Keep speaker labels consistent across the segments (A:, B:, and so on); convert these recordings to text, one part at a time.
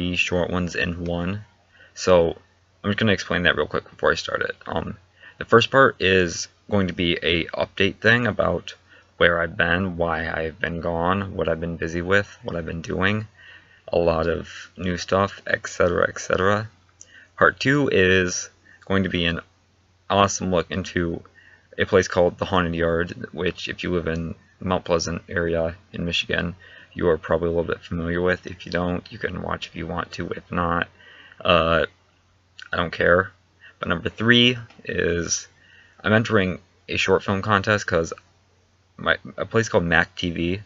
A: 3 short ones in one. So I'm just going to explain that real quick before I start it. The first part is going to be a update thing about where I've been, why I've been gone, what I've been busy with, what I've been doing, a lot of new stuff, etc., etc. Part 2 is going to be an awesome look into a place called the Haunted Yard, which if you live in the Mount Pleasant area in Michigan, you are probably a little bit familiar with. If you don't, you can watch if you want to. If not, I don't care. But number 3 is I'm entering a short film contest because a place called Mac TV,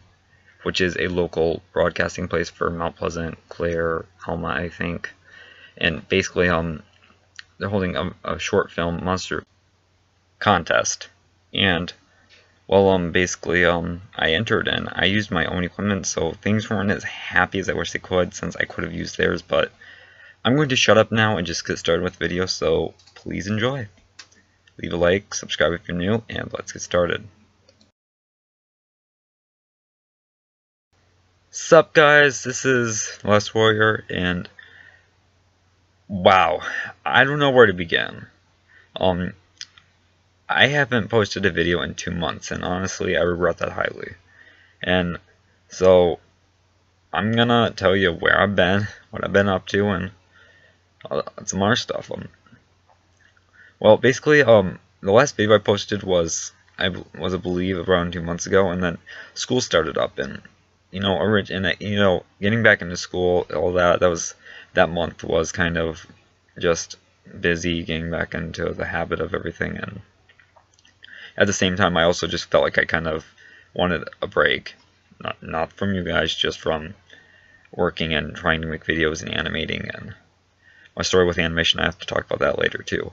A: which is a local broadcasting place for Mount Pleasant, Clare, Helma, I think. And basically, they're holding a short film monster contest. And well, basically, I entered and I used my own equipment, so things weren't as happy as I wish they could, since I could have used theirs. But I'm going to shut up now and just get started with the video, so please enjoy. Leave a like, subscribe if you're new, and let's get started. Sup guys, this is TheLastWarrior, and wow, I don't know where to begin. I haven't posted a video in 2 months, and honestly, I regret that highly. And so, I'm gonna tell you where I've been, what I've been up to, and some other stuff. Well, basically, the last video I posted was, I believe, around 2 months ago, and then school started up, and getting back into school, all that month was kind of just busy getting back into the habit of everything, and at the same time I also just felt like I kind of wanted a break, not from you guys, just from working and trying to make videos and animating, and my story with animation, I have to talk about that later too.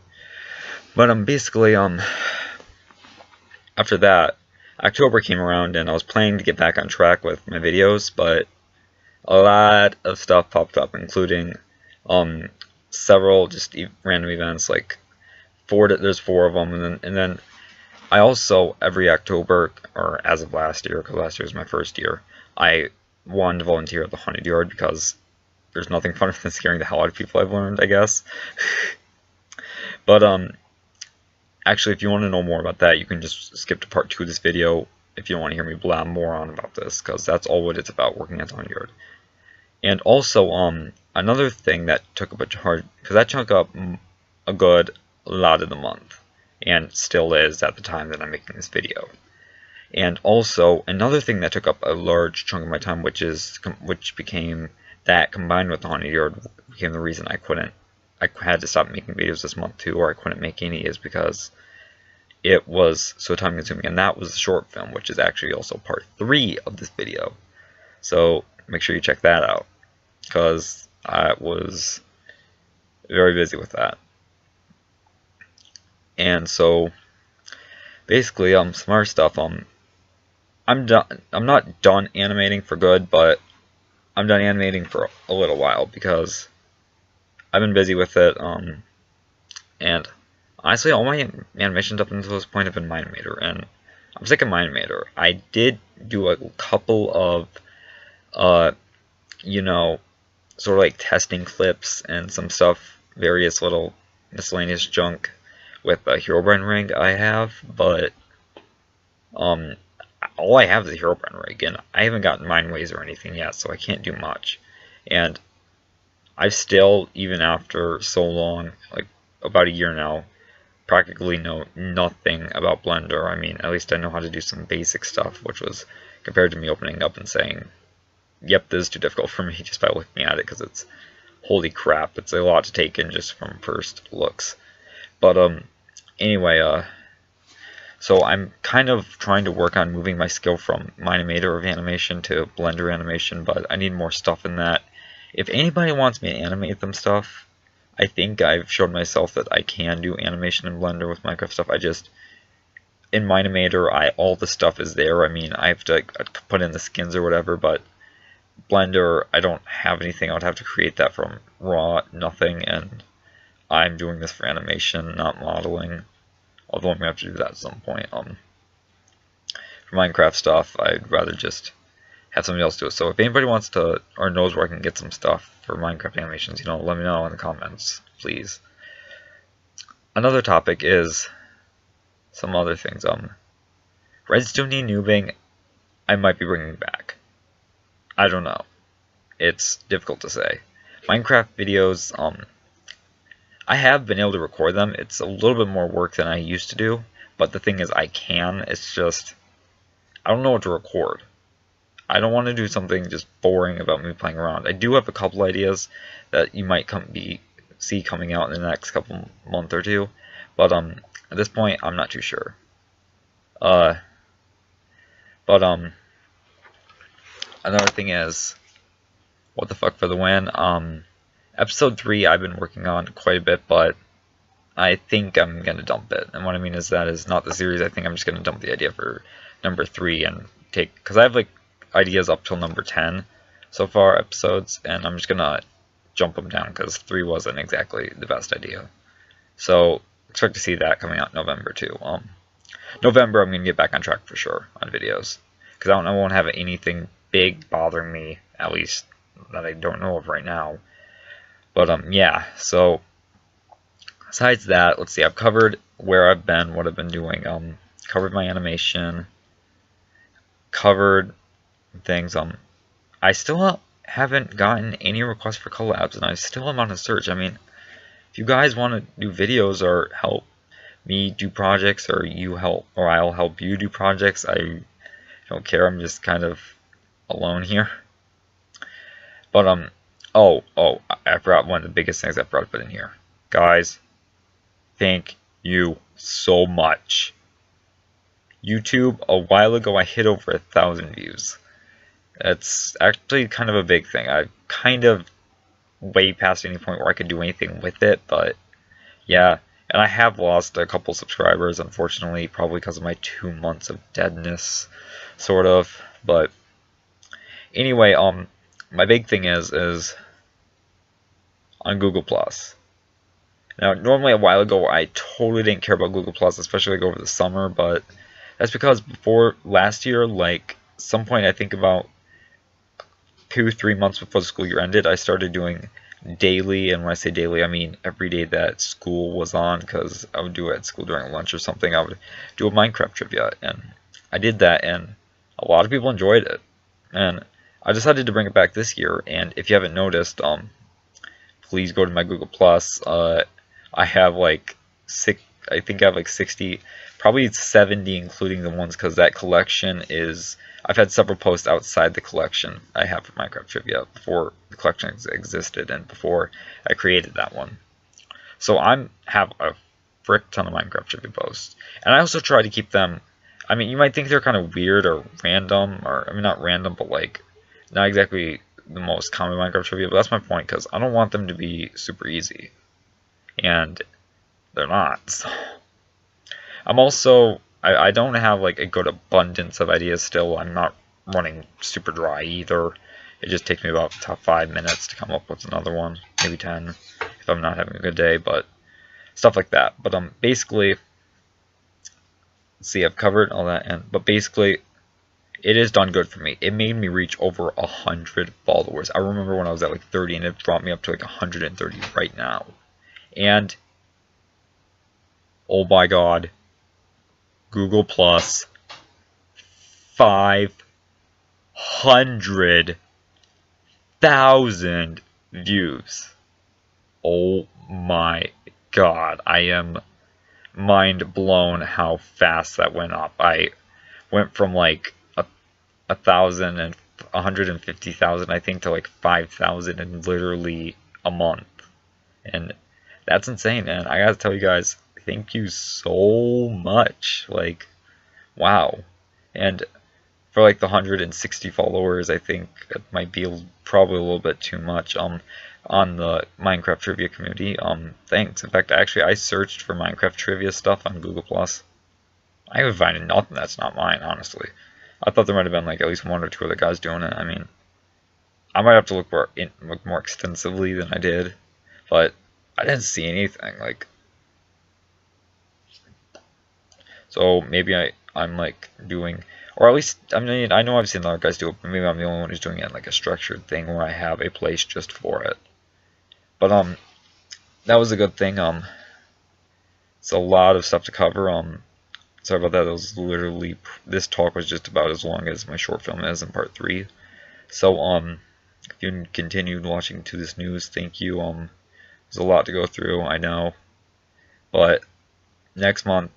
A: But basically after that, October came around and I was planning to get back on track with my videos, but a lot of stuff popped up, including several just random events, like there's 4 of them, and then I also, every October, or as of last year, because last year was my first year, I wanted to volunteer at the Haunted Yard because there's nothing funner than scaring the hell out of people, I've learned, I guess. But actually, if you want to know more about that, you can just skip to part 2 of this video if you don't want to hear me blab more on about this, because that's all what it's about, working at the Haunted Yard. And also, another thing that took up a hard, because that took up a good lot of the month, and still is at the time that I'm making this video. And also, another thing that took up a large chunk of my time, which became that, combined with the Haunted Yard, became the reason I had to stop making videos this month too, or I couldn't make any, is because it was so time consuming, and that was the short film, which is actually also part 3 of this video. So make sure you check that out, because I was very busy with that. And so basically, some other stuff, I'm not done animating for good, but I'm done animating for a little while because I've been busy with it, and honestly, all my animations up until this point have been Minimator, and I'm sick of Minimator. I did do a couple of, sort of like testing clips and some stuff, various little miscellaneous junk with a Herobrine rig I have, but all I have is a Herobrine rig, and I haven't gotten Mindways or anything yet, so I can't do much. And I still, even after so long, like about a year now, practically know nothing about Blender. I mean, at least I know how to do some basic stuff, which was compared to me opening up and saying, yep, this is too difficult for me, just by looking at it, because it's, holy crap, it's a lot to take in just from first looks. But anyway, so I'm kind of trying to work on moving my skill from Minimator of animation to Blender animation, but I need more stuff in that. If anybody wants me to animate them stuff, I think I've showed myself that I can do animation in Blender with Minecraft stuff. In Minimator, all the stuff is there. I mean, I have to put in the skins or whatever, but Blender, I don't have anything. I would have to create that from raw, nothing, and I'm doing this for animation, not modeling. Although I'm going to have to do that at some point. For Minecraft stuff, I'd rather just have somebody else do it. So if anybody wants to or knows where I can get some stuff for Minecraft animations, you know, let me know in the comments, please. Another topic is some other things. Redstone noobing, I might be bringing back. I don't know. It's difficult to say. Minecraft videos, I have been able to record them. It's a little bit more work than I used to do, but the thing is I can. It's just, I don't know what to record. I don't want to do something just boring about me playing around. I do have a couple ideas that you might see coming out in the next couple month or two, but at this point I'm not too sure. Another thing is, what the fuck for the win? Episode 3 I've been working on quite a bit, but I think I'm gonna dump it. And what I mean is that is not the series. I think I'm just gonna dump the idea for number 3 and because I have like ideas up till number 10 so far episodes, and I'm just gonna jump them down because 3 wasn't exactly the best idea. So expect to see that coming out in November too. November I'm gonna get back on track for sure on videos because I won't have anything big bothering me, at least that I don't know of right now. But yeah, so besides that, let's see, I've covered where I've been, what I've been doing, covered my animation, covered things. I still haven't gotten any requests for collabs, and I still am on a search. I mean, if you guys want to do videos or help me do projects, or I'll help you do projects, I don't care. I'm just kind of alone here. But I forgot one of the biggest things I forgot to put in here. Guys, thank you so much. YouTube, a while ago I hit over 1,000 views. It's actually kind of a big thing. I'm kind of way past any point where I could do anything with it, but yeah. And I have lost a couple subscribers, unfortunately, probably because of my 2 months of deadness, sort of. But anyway, my big thing is on Google+. Now, normally a while ago, I totally didn't care about Google+, especially like over the summer, but that's because before last year, like some point I think about 2-3 months before the school year ended, I started doing daily, and when I say daily, I mean every day that school was on, because I would do it at school during lunch or something. I would do a Minecraft trivia, and I did that, and a lot of people enjoyed it, and I decided to bring it back this year. And if you haven't noticed, please go to my Google+. I have like I think I have like 60, probably 70 including the ones, because that collection is, I've had several posts outside the collection I have for Minecraft Trivia before the collection existed and before I created that one. So I have a frick ton of Minecraft Trivia posts. And I also try to keep them, I mean, you might think they're kind of weird or random, or, I mean, not random, but like, not exactly the most common Minecraft Trivia, but that's my point, because I don't want them to be super easy. And they're not. So I'm also, I don't have like a good abundance of ideas still. I'm not running super dry either. It just takes me about 5 minutes to come up with another one, maybe 10 if I'm not having a good day, but stuff like that. But basically, let's see, I've covered all that, but basically, it has done good for me. It made me reach over 100 followers. I remember when I was at like 30, and it brought me up to like 130 right now. And oh my god, Google Plus, 500,000 views. Oh my god, I am mind blown how fast that went up. I went from like 1,000 and 150,000, I think, to like 5,000 in literally a month. And that's insane, man. I gotta tell you guys, thank you so much. Like, wow. And for like the 160 followers, I think it might be probably a little bit too much on the Minecraft trivia community. Thanks. In fact, actually, I searched for Minecraft trivia stuff on Google+. I haven't found nothing that's not mine, honestly. I thought there might have been like at least 1 or 2 other guys doing it. I mean, I might have to look more extensively than I did, but I didn't see anything. Like, so maybe I'm like doing, Or at least, I mean, I know I've seen other guys do it, but maybe I'm the only one who's doing it like a structured thing where I have a place just for it. But that was a good thing. It's a lot of stuff to cover. Sorry about that. It was literally, this talk was just about as long as my short film is in part 3. So if you continued watching to this news, thank you. There's a lot to go through, I know, but next month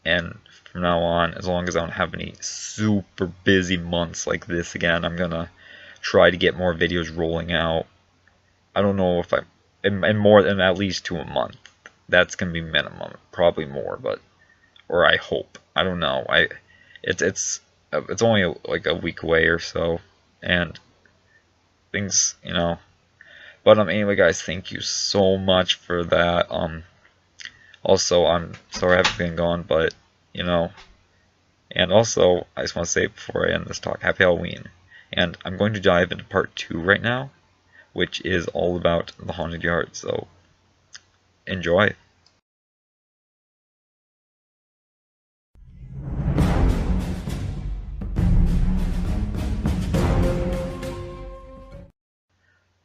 A: and from now on, as long as I don't have any super busy months like this again, I'm gonna try to get more videos rolling out. I don't know if and more than at least 2 a month. That's gonna be minimum, probably more, but or I hope. I don't know. It's only like a week away or so, and things, you know. But anyway, guys, thank you so much for that. Also, I'm sorry I haven't been gone, but you know. And also, I just want to say before I end this talk, Happy Halloween. And I'm going to dive into part 2 right now, which is all about the haunted yard. So enjoy.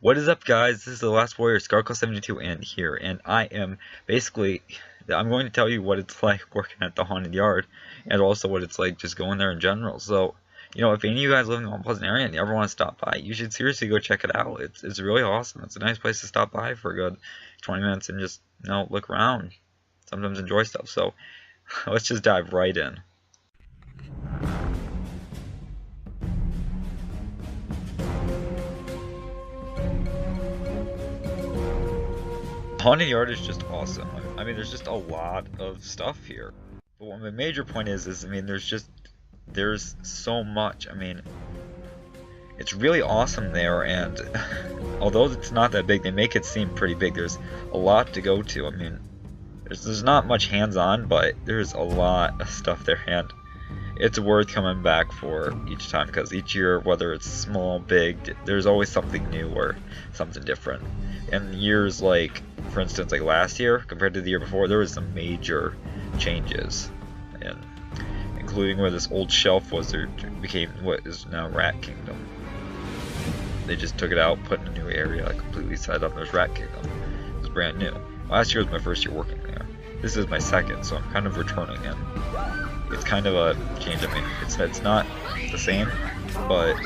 A: What is up, guys? This is TheLastWarrior ScarClaw72 and here, and I am basically, I'm going to tell you what it's like working at the haunted yard, and also what it's like just going there in general. So, you know, if any of you guys live in the Mount Pleasant area and you ever want to stop by, you should seriously go check it out. It's really awesome. It's a nice place to stop by for a good 20 minutes and just, you know, look around. Sometimes enjoy stuff. So, let's just dive right in. Haunted yard is just awesome. I mean, there's just a lot of stuff here. But what my major point is I mean, there's so much. I mean, it's really awesome there, and although it's not that big, they make it seem pretty big. There's a lot to go to. I mean, there's not much hands-on, but there's a lot of stuff there, and it's worth coming back for each time, because each year, whether it's small, big, there's always something new or something different. And years like, for instance, like last year compared to the year before, there was some major changes, and including where this old shelf was, there became what is now Rat Kingdom. They just took it out, put in a new area, like completely set up. There's Rat Kingdom. It was brand new. Last year was my first year working there. This is my second, so I'm kind of returning, and it's kind of a change. I mean, it's not the same, but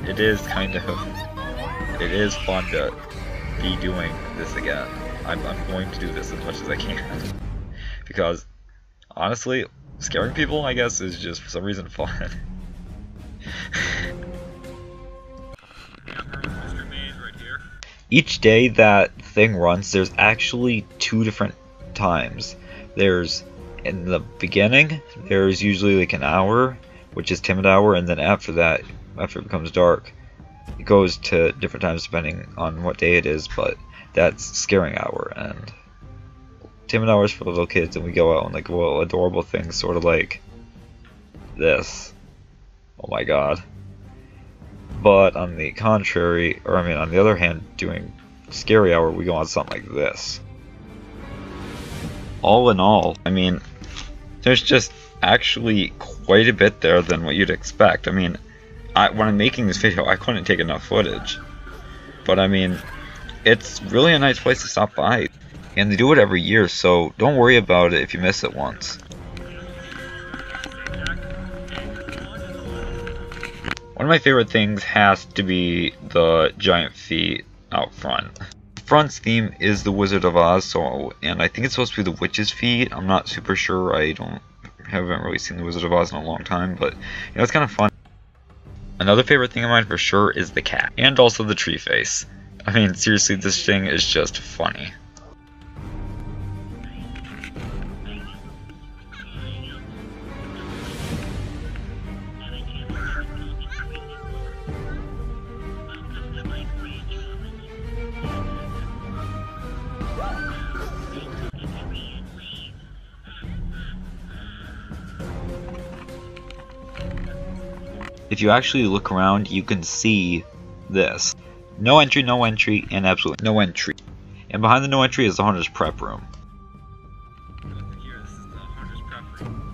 A: it is kind of, it is fun to be doing this again. I'm going to do this as much as I can, because honestly, scaring people, I guess, is just for some reason fun. Each day that thing runs, there's actually 2 different times. There's, in the beginning, there's usually like an hour, which is timid hour, and then after that, after it becomes dark, it goes to different times depending on what day it is, but that's scaring hour. And timid hour is for little kids, and we go out and like little adorable things, sort of like this. Oh my god. But on the contrary, or I mean on the other hand, doing scary hour, we go on something like this. All in all, I mean, there's just actually quite a bit there than what you'd expect. I mean, when I'm making this video, I couldn't take enough footage. But I mean, it's really a nice place to stop by. And they do it every year, so don't worry about it if you miss it once. One of my favorite things has to be the giant feet out front. The front's theme is the Wizard of Oz, and I think it's supposed to be the witch's feet. I'm not super sure. I haven't really seen the Wizard of Oz in a long time, but you know, it's kind of fun. Another favorite thing of mine for sure is the cat, and also the tree face. I mean, seriously, this thing is just funny. If you actually look around, you can see this. No entry, and absolutely no entry. And behind the no entry is the Hunter's Prep Room. Here, this is the Hunter's Prep Room.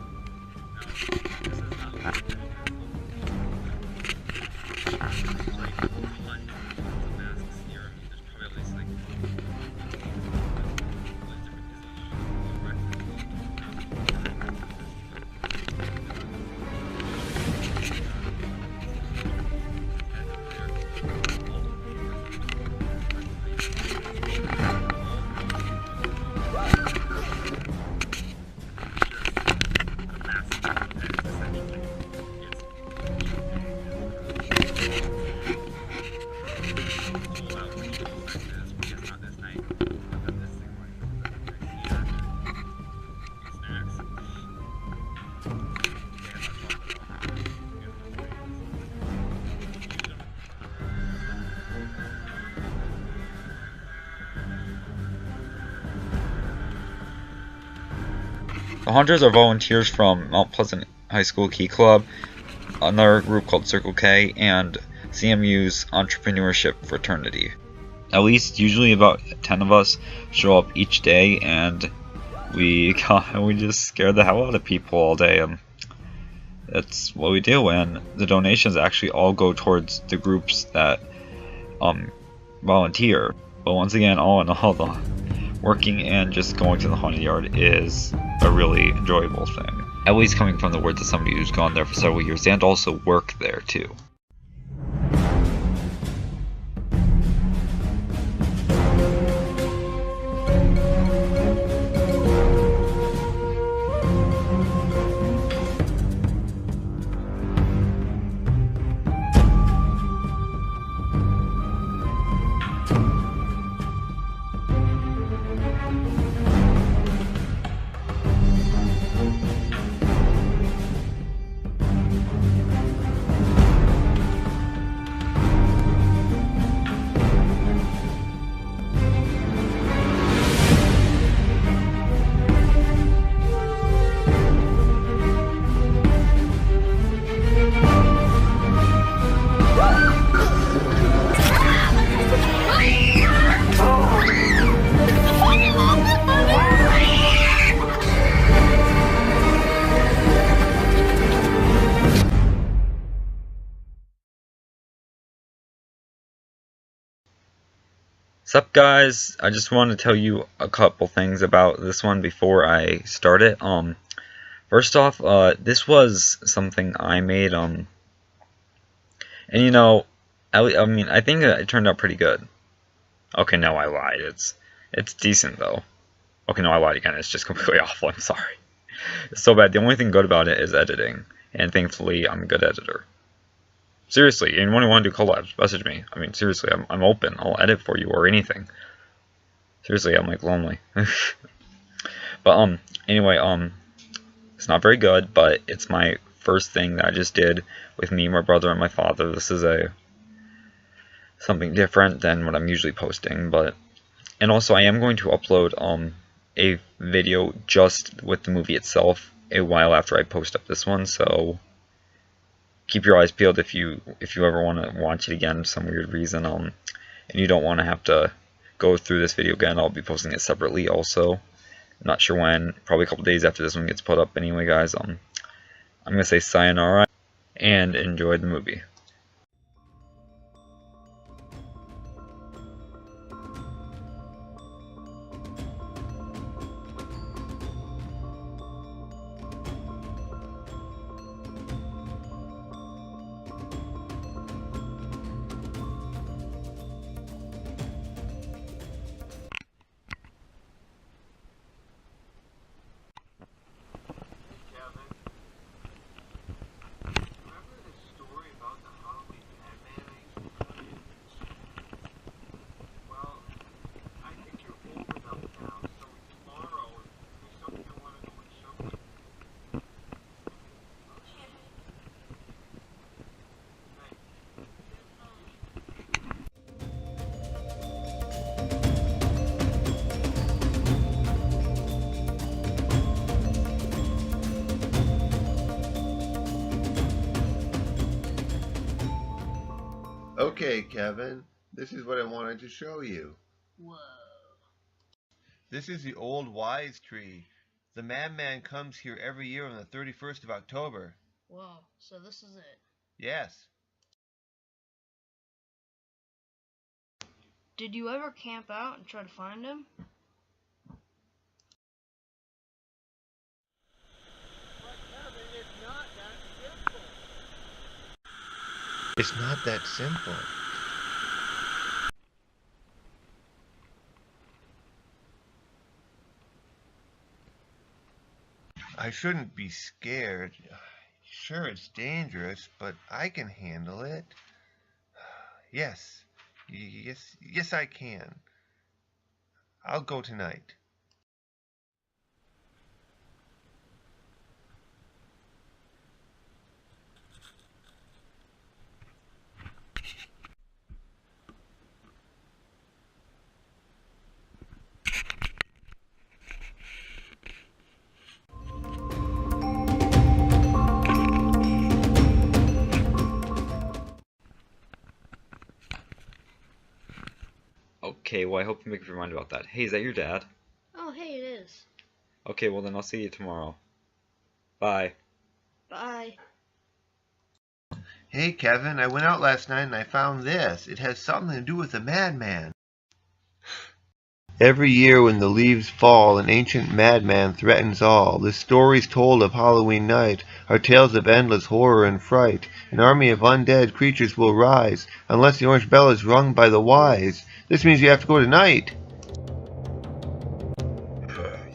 A: The hunters are volunteers from Mount Pleasant High School Key Club, another group called Circle K, and CMU's Entrepreneurship Fraternity. At least, usually about 10 of us show up each day, and we just scare the hell out of people all day. That's what we do, and the donations actually all go towards the groups that volunteer. But once again, all in all, the working and just going to the haunted yard is a really enjoyable thing. At least coming from the words of somebody who's gone there for several years and also worked there too. Sup guys, I just want to tell you a couple things about this one before I start it. First off, this was something I made, and you know, I mean, I think it turned out pretty good. Okay, no, I lied. It's decent though. Okay, no, I lied again. It's just completely awful. I'm sorry. It's so bad. The only thing good about it is editing, and thankfully, I'm a good editor. Seriously, anyone who want to do collabs, message me. I mean, seriously, I'm open. I'll edit for you or anything. Seriously, I'm like lonely. But anyway, it's not very good, but it's my first thing that I just did with me, my brother, and my father. This is something different than what I'm usually posting, and also I am going to upload a video just with the movie itself a while after I post up this one, so keep your eyes peeled if you ever want to watch it again for some weird reason, and you don't want to have to go through this video again. I'll be posting it separately also. I'm not sure when, probably a couple days after this one gets put up. Anyway guys, I'm gonna say sayonara and enjoy the movie.
B: Okay, Kevin, this is what I wanted to show you.
C: Whoa.
B: This is the old wise tree. The madman comes here every year on the 31st of October.
C: Whoa, so this is it.
B: Yes.
C: Did you ever camp out and try to find him?
B: It's not that simple. I shouldn't be scared. Sure, it's dangerous, but I can handle it. Yes. Yes, I can. I'll go tonight.
A: Okay, well I hope you make up your mind about that. Hey, is that your dad?
C: Oh, hey, it is.
A: Okay, well then I'll see you tomorrow. Bye.
C: Bye.
B: Hey, Kevin, I went out last night and I found this. It has something to do with a madman. Every year when the leaves fall, an ancient madman threatens all. The stories told of Halloween night are tales of endless horror and fright. An army of undead creatures will rise, unless the orange bell is rung by the wise. This means you have to go tonight.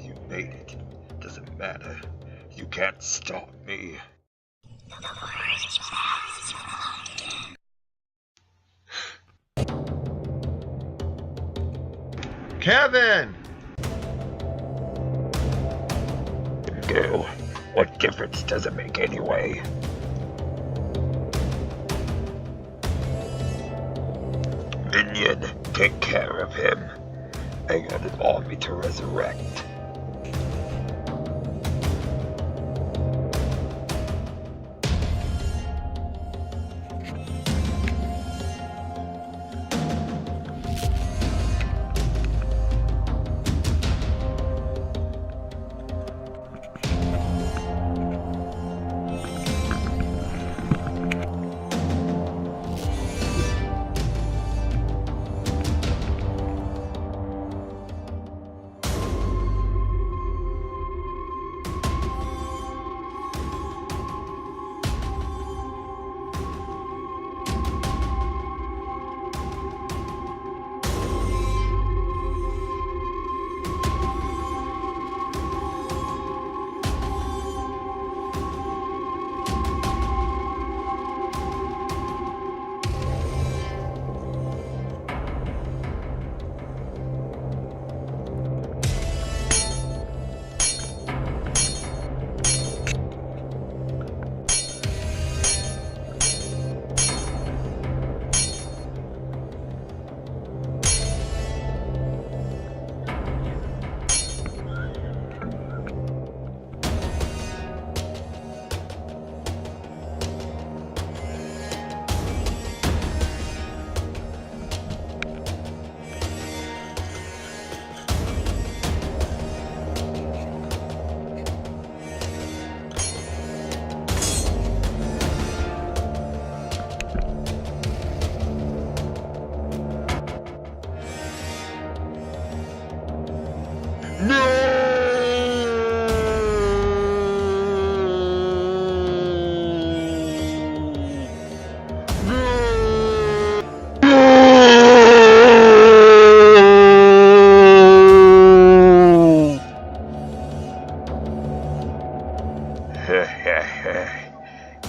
D: You made it. Doesn't matter. You can't stop me.
B: Kevin!
D: Girl, what difference does it make anyway? Minion, take care of him. I got an army to resurrect.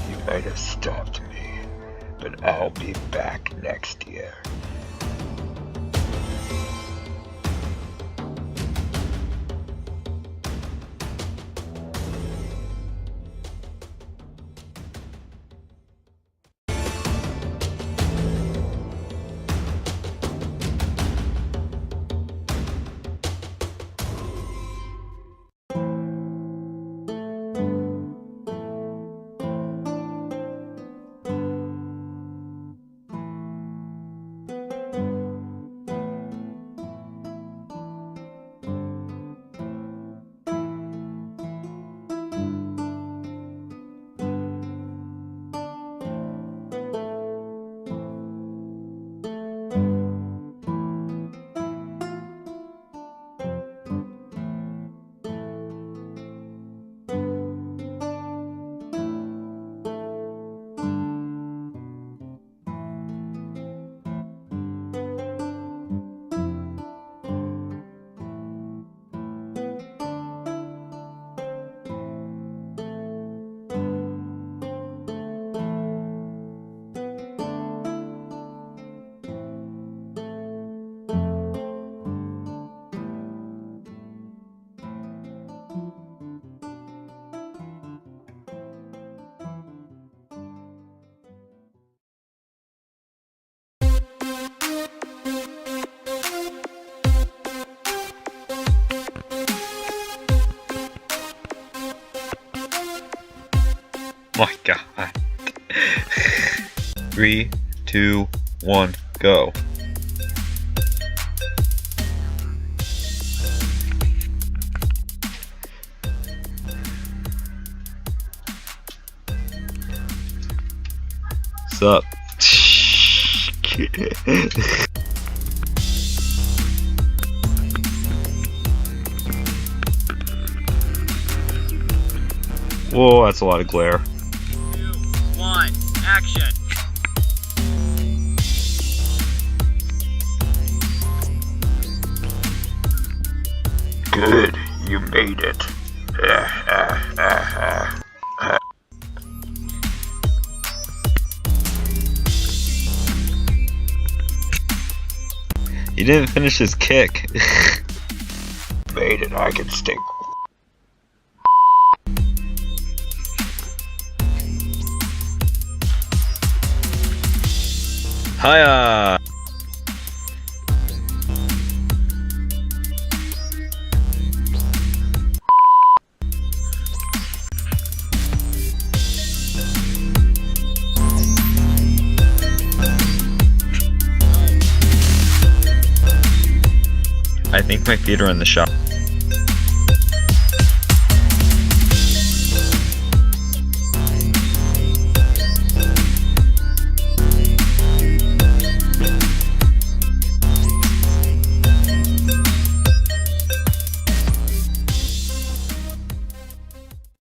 D: You might have stopped me, but I'll be back next year.
A: My God. 3, 2, 1, go. What's up? Whoa, that's a lot of glare.
E: 2, 1, action!
D: Good, you made it.
A: He didn't finish his kick.
D: Made it, I can stick.
A: Hiya! I think my feet are in the shop.